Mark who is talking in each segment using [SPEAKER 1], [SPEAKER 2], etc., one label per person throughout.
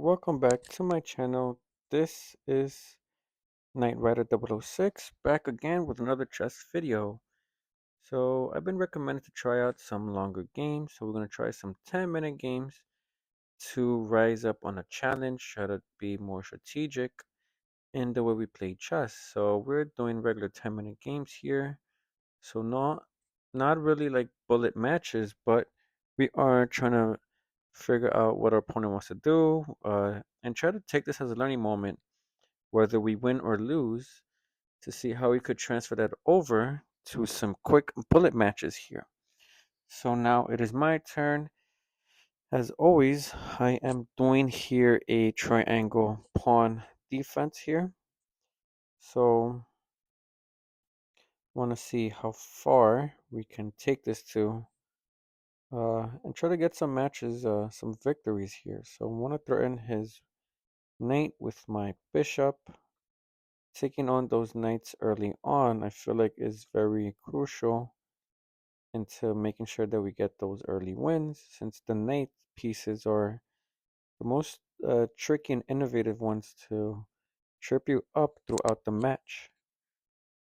[SPEAKER 1] Welcome back to my channel. This is Knight Rider 006 back again with another chess video. So I've been recommended to try out some longer games. So we're going to try some 10-minute games to rise up on a challenge, try to be more strategic in the way we play chess. So we're doing regular 10-minute games here. So not really like bullet matches, but we are trying to figure out what our opponent wants to do, and try to take this as a learning moment, whether we win or lose, to see how we could transfer that over to some quick bullet matches here. So now it is my turn. As always, I am doing here a triangle pawn defense here. So want to see how far we can take this to, and try to get some matches, some victories here. So I want to threaten his knight with my bishop. Taking on those knights early on, I feel like is very crucial into making sure that we get those early wins, since the knight pieces are the most tricky and innovative ones to trip you up throughout the match.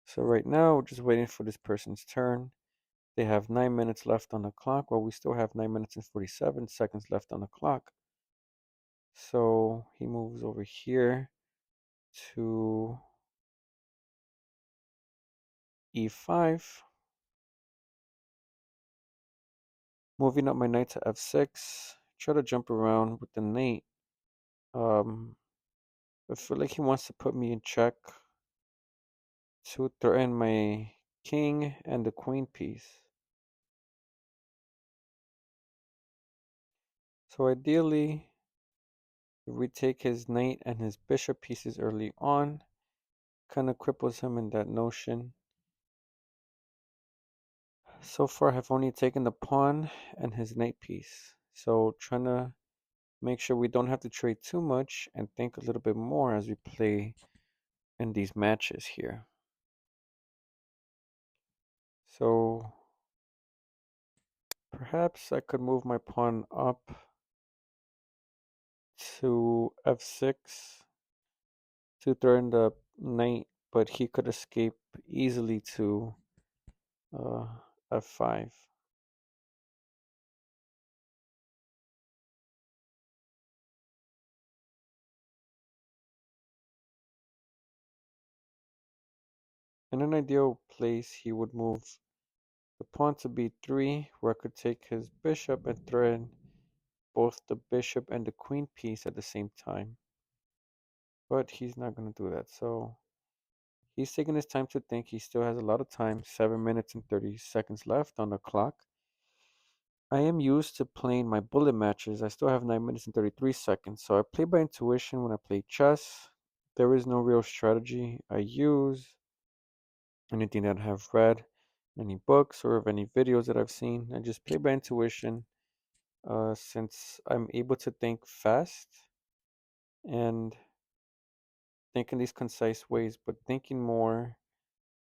[SPEAKER 1] So right now, we're just waiting for this person's turn. They have 9 minutes left on the clock, while we still have 9 minutes and 47 seconds left on the clock. So he moves over here to e5. Moving up my knight to f6. Try to jump around with the knight. Um, I feel like he wants to put me in check to threaten my king and the queen piece. So ideally, if we take his knight and his bishop pieces early on, kind of cripples him in that notion. So far, I've only taken the pawn and his knight piece. So trying to make sure we don't have to trade too much and think a little bit more as we play in these matches here. So perhaps I could move my pawn up to f6 to threaten the knight, but he could escape easily to uh, f5. In an ideal place, he would move the pawn to b3, where I could take his bishop and threaten both the bishop and the queen piece at the same time. But he's not going to do that, so he's taking his time to think. He still has a lot of time, 7 minutes and 30 seconds left on the clock. I am used to playing my bullet matches. I still have 9 minutes and 33 seconds, so I play by intuition when I play chess. There is no real strategy I use, anything that I have read, any books or of any videos that I've seen. I just play by intuition, since I'm able to think fast and think in these concise ways, but thinking more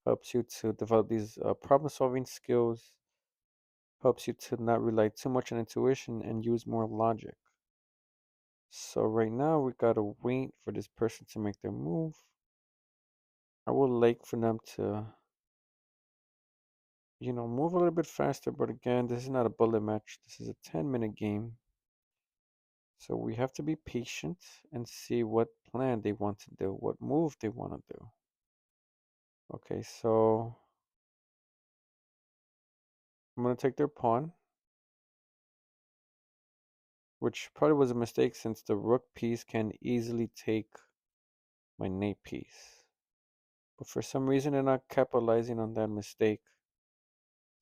[SPEAKER 1] helps you to develop these problem solving skills, helps you to not rely too much on intuition and use more logic. So right now we gotta wait for this person to make their move. I would like for them to, move a little bit faster, but again, this is not a bullet match. This is a 10-minute game. So we have to be patient and see what plan they want to do, what move they want to do. Okay, so I'm gonna take their pawn, which probably was a mistake since the rook piece can easily take my knight piece. But for some reason, they're not capitalizing on that mistake.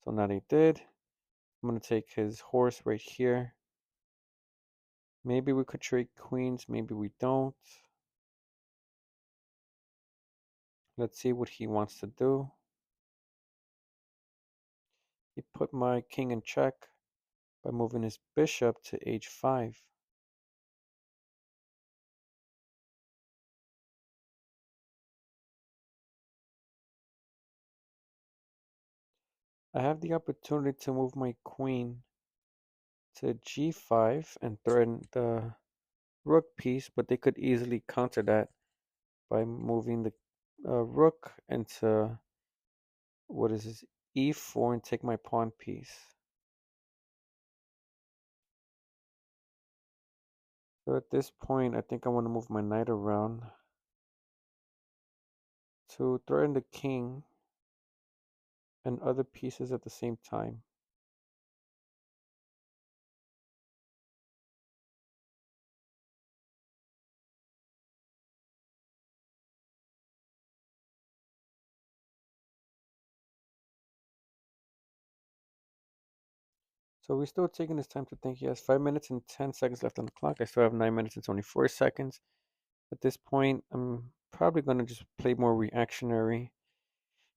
[SPEAKER 1] So now they did. I'm going to take his horse right here. Maybe we could trade queens, maybe we don't. Let's see what he wants to do. He put my king in check by moving his bishop to h5. I have the opportunity to move my queen to g5 and threaten the rook piece, but they could easily counter that by moving the rook into what is this, e4 and take my pawn piece. So at this point, I think I want to move my knight around to threaten the king and other pieces at the same time. So we're still taking this time to think. He has 5 minutes and 10 seconds left on the clock. I still have 9 minutes and 24 seconds. At this point, I'm probably going to just play more reactionary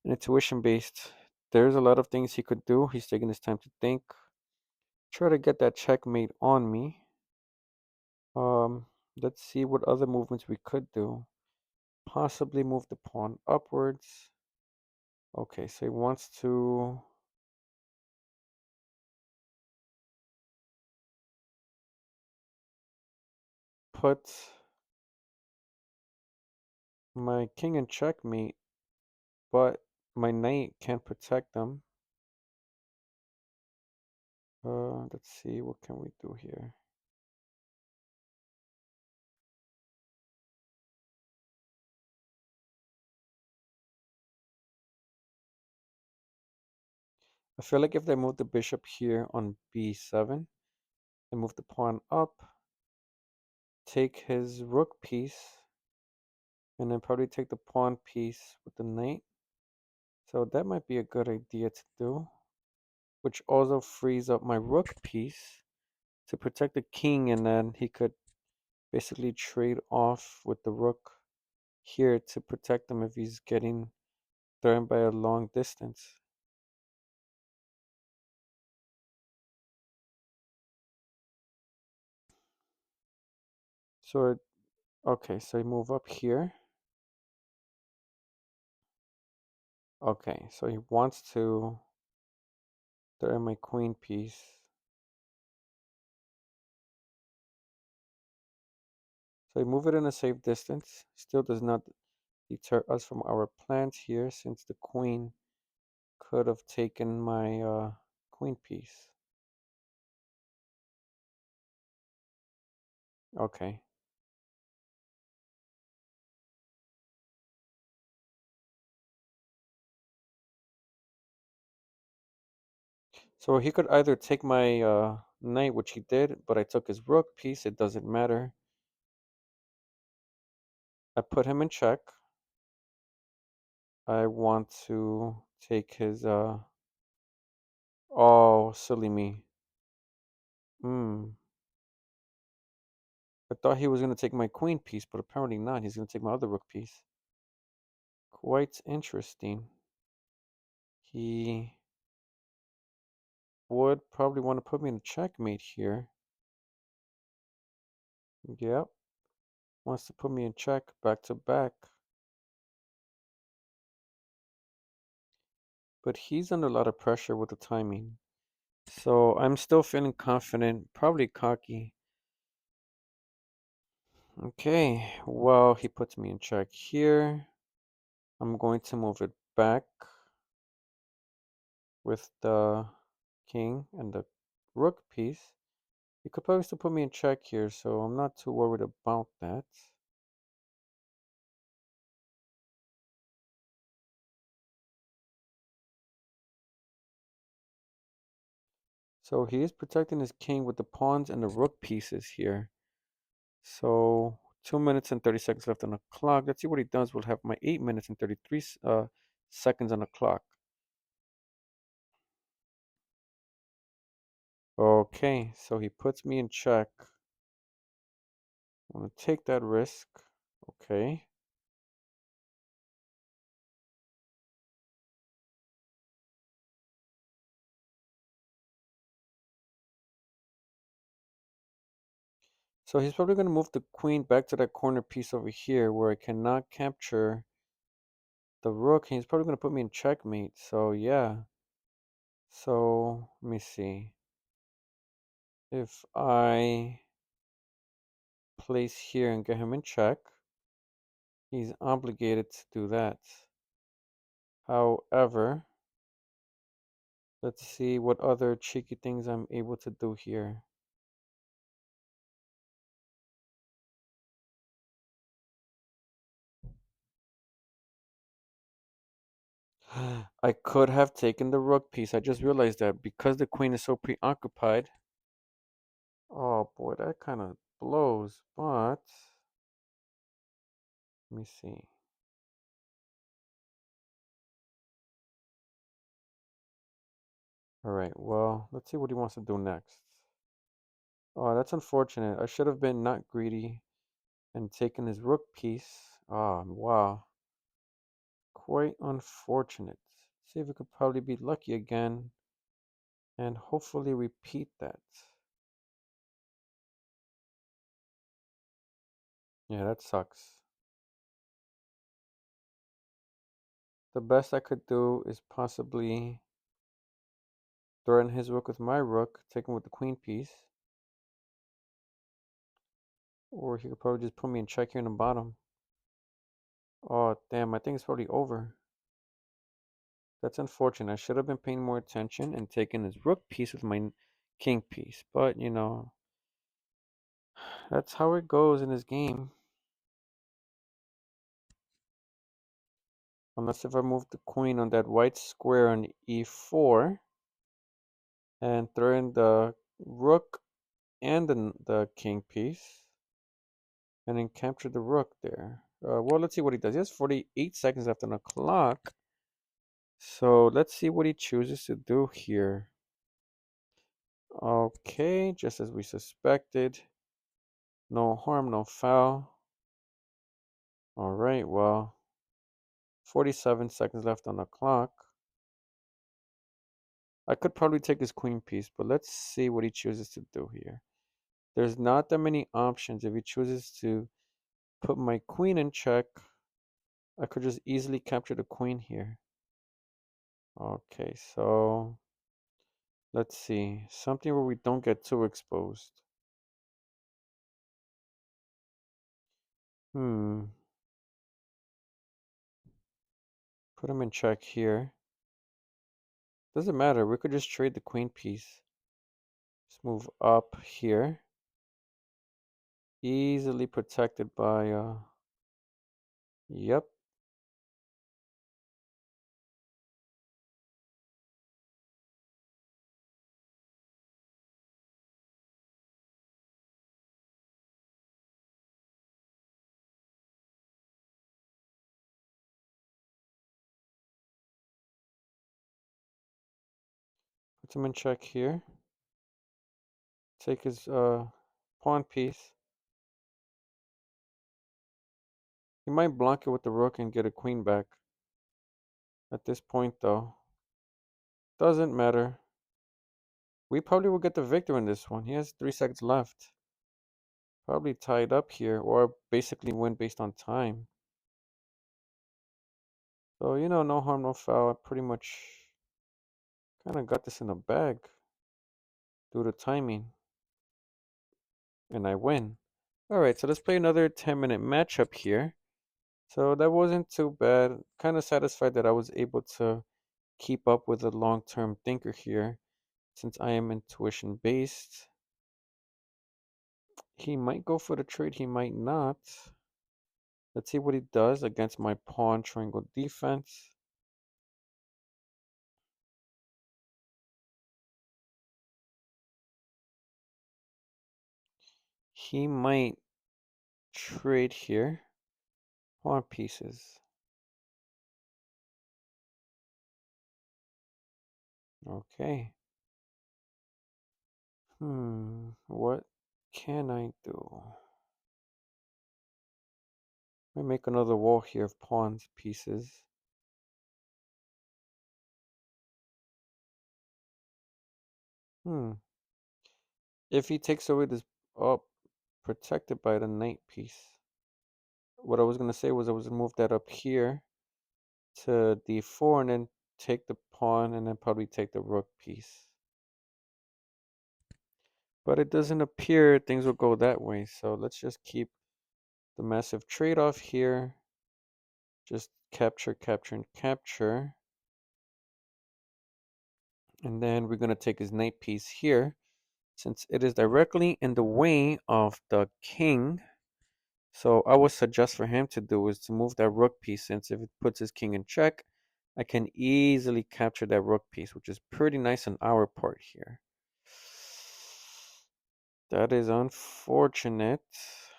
[SPEAKER 1] and intuition based. There's a lot of things he could do. He's taking his time to think. Try to get that checkmate on me. Um, let's see what other movements we could do. Possibly move the pawn upwards. Okay, so he wants to put my king in checkmate, but my knight can't protect them. Let's see, what can we do here? I feel like if they move the bishop here on b7 and move the pawn up, take his rook piece, and then probably take the pawn piece with the knight. So that might be a good idea to do, which also frees up my rook piece to protect the king, and then he could basically trade off with the rook here to protect him if he's getting threatened by a long distance. So, okay, so I move up here. Okay, so he wants to threaten my queen piece. So I move it in a safe distance. Still does not deter us from our plans here, since the queen could have taken my queen piece. Okay. So he could either take my knight, which he did, but I took his rook piece. It doesn't matter. I put him in check. I want to take his oh, silly me. Hmm. I thought he was going to take my queen piece, but apparently not. He's going to take my other rook piece. Quite interesting. He would probably want to put me in a checkmate here. Yep. Wants to put me in check back to back. But he's under a lot of pressure with the timing. So I'm still feeling confident, probably cocky. Okay, well, he puts me in check here. I'm going to move it back with the king and the rook piece. He could probably still put me in check here, so I'm not too worried about that. So he is protecting his king with the pawns and the rook pieces here. So 2 minutes and 30 seconds left on the clock. Let's see what he does. We'll have my 8 minutes and 33 seconds on the clock. Okay, so he puts me in check. I'm going to take that risk. Okay. So he's probably going to move the queen back to that corner piece over here where I cannot capture the rook. He's probably going to put me in checkmate. So yeah. So let me see. If I place here and get him in check. He's obligated to do that. However, let's see what other cheeky things I'm able to do here. I could have taken the rook piece. I just realized that because the queen is so preoccupied. Oh boy, that kind of blows, but let me see. All right, well, let's see what he wants to do next. Oh, that's unfortunate. I should have been not greedy and taken his rook piece. Ah, wow. Quite unfortunate. See if we could probably be lucky again and hopefully repeat that. Yeah, that sucks. The best I could do is possibly threaten his rook with my rook, take him with the queen piece. Or he could probably just put me in check here in the bottom. Oh, damn, I think it's probably over. That's unfortunate. I should have been paying more attention and taking his rook piece with my king piece. But, that's how it goes in this game. Unless if I move the queen on that white square on e4 and throw in the rook and the king piece and then capture the rook there. Well, let's see what he does. He has 48 seconds left on the clock. So let's see what he chooses to do here. Okay, just as we suspected. No harm, no foul. All right, well, 47 seconds left on the clock. I could probably take his queen piece, but let's see what he chooses to do here. There's not that many options. If he chooses to put my queen in check, I could just easily capture the queen here. Okay, so let's see. Something where we don't get too exposed. Hmm. Put him in check here. Doesn't matter. We could just trade the queen piece. Let's move up here. Easily protected by, yep. Put him in check here. Take his pawn piece. He might block it with the rook and get a queen back. At this point, though, doesn't matter. We probably will get the victor in this one. He has 3 seconds left. Probably tied up here, or basically win based on time. So, no harm, no foul. I pretty much kind of got this in the bag due to timing. And I win. Alright, so let's play another 10-minute matchup here. So that wasn't too bad. Kind of satisfied that I was able to keep up with a long-term thinker here, since I am intuition based. He might go for the trade, he might not. Let's see what he does against my pawn triangle defense. He might trade here. Pawn pieces. Okay. What can I do? I make another wall here of pawns pieces. Hmm. If he takes away this, oh, protected by the knight piece. What I was gonna say was I was gonna move that up here to d4 and then take the pawn and then probably take the rook piece. But it doesn't appear things will go that way. So let's just keep the massive trade-off here. Just capture, capture, and capture. And then we're going to take his knight piece here. Since it is directly in the way of the king, so I would suggest for him to do is to move that rook piece, since if it puts his king in check, I can easily capture that rook piece, which is pretty nice on our part here. That is unfortunate.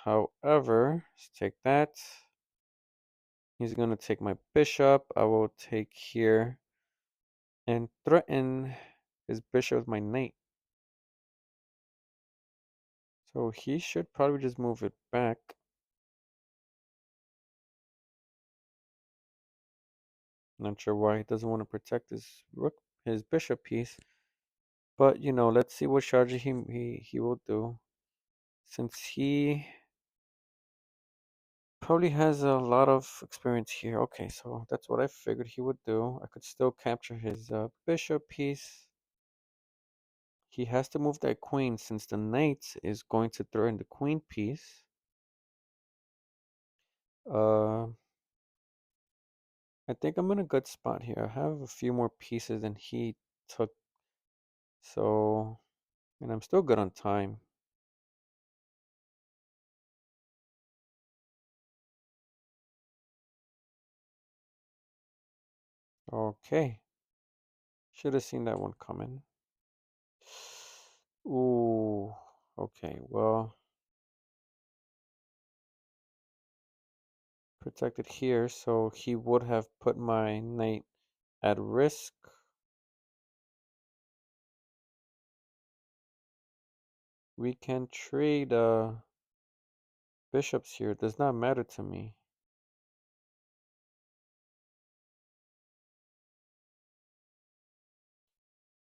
[SPEAKER 1] However, let's take that. He's going to take my bishop. I will take here and threaten his bishop with my knight. So he should probably just move it back. Not sure why he doesn't want to protect his rook, his bishop piece. But you know, let's see what strategy he will do. Since he probably has a lot of experience here. Okay, so that's what I figured he would do. I could still capture his bishop piece. He has to move that queen since the knight is going to throw in the queen piece. Uh, I think I'm in a good spot here. I have a few more pieces than he took. So, and I'm still good on time. Okay. Should have seen that one coming. Ooh. Okay, well, protected here, so he would have put my knight at risk. We can trade bishops here. It does not matter to me.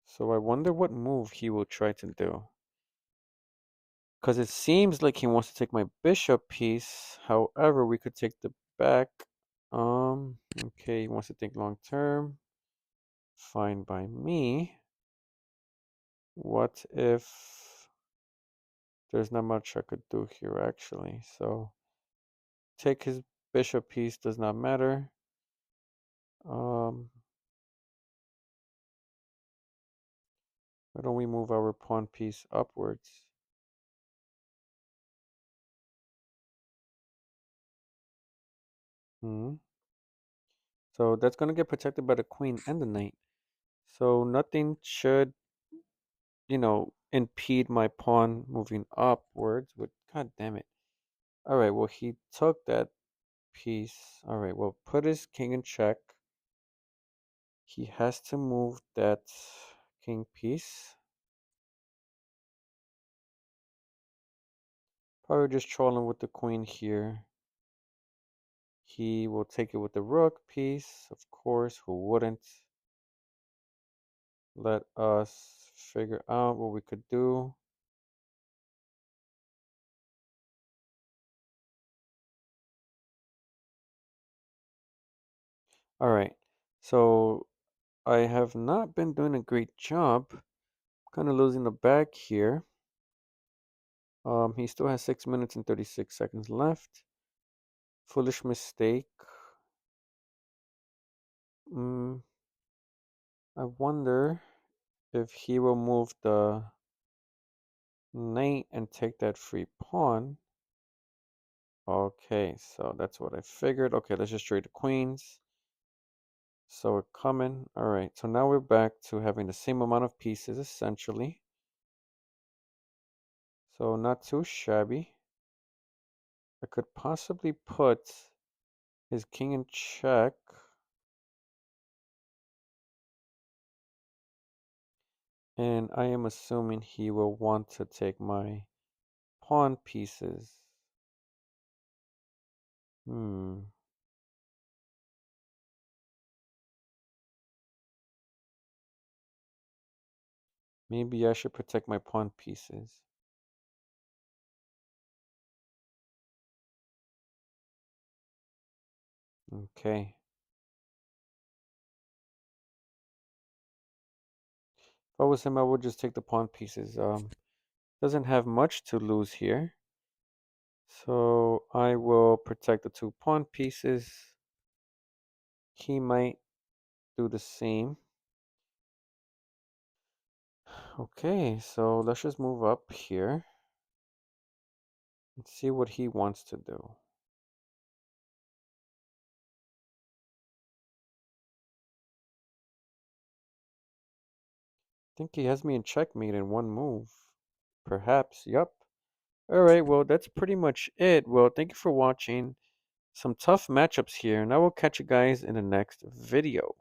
[SPEAKER 1] So I wonder what move he will try to do. Because it seems like he wants to take my bishop piece. However, we could take the back. Okay, he wants to think long term. Fine by me. What if there's not much I could do here actually? So take his bishop piece does not matter. Why don't we move our pawn piece upwards? Hmm. So that's gonna get protected by the queen and the knight. So nothing should, impede my pawn moving upwards. But god damn it. Alright, well he took that piece. Alright, well put his king in check. He has to move that king piece. Probably just trolling with the queen here. He will take it with the rook piece, of course, who wouldn't? Let us figure out what we could do. All right, so I have not been doing a great job. Kind of losing the back here. He still has 6 minutes and 36 seconds left. Foolish mistake. Mm, I wonder if he will move the knight and take that free pawn. Okay, so that's what I figured. Okay, let's just trade the queens. So we're coming. All right, so now we're back to having the same amount of pieces essentially. So not too shabby. I could possibly put his king in check. And I am assuming he will want to take my pawn pieces. Hmm. Maybe I should protect my pawn pieces. Okay. If I was him, I would just take the pawn pieces. Doesn't have much to lose here. So I will protect the two pawn pieces. He might do the same. Okay, so let's just move up here and see what he wants to do. I think he has me in checkmate in one move. Perhaps, yup. Alright, well, that's pretty much it. Well, thank you for watching. Some tough matchups here, and I will catch you guys in the next video.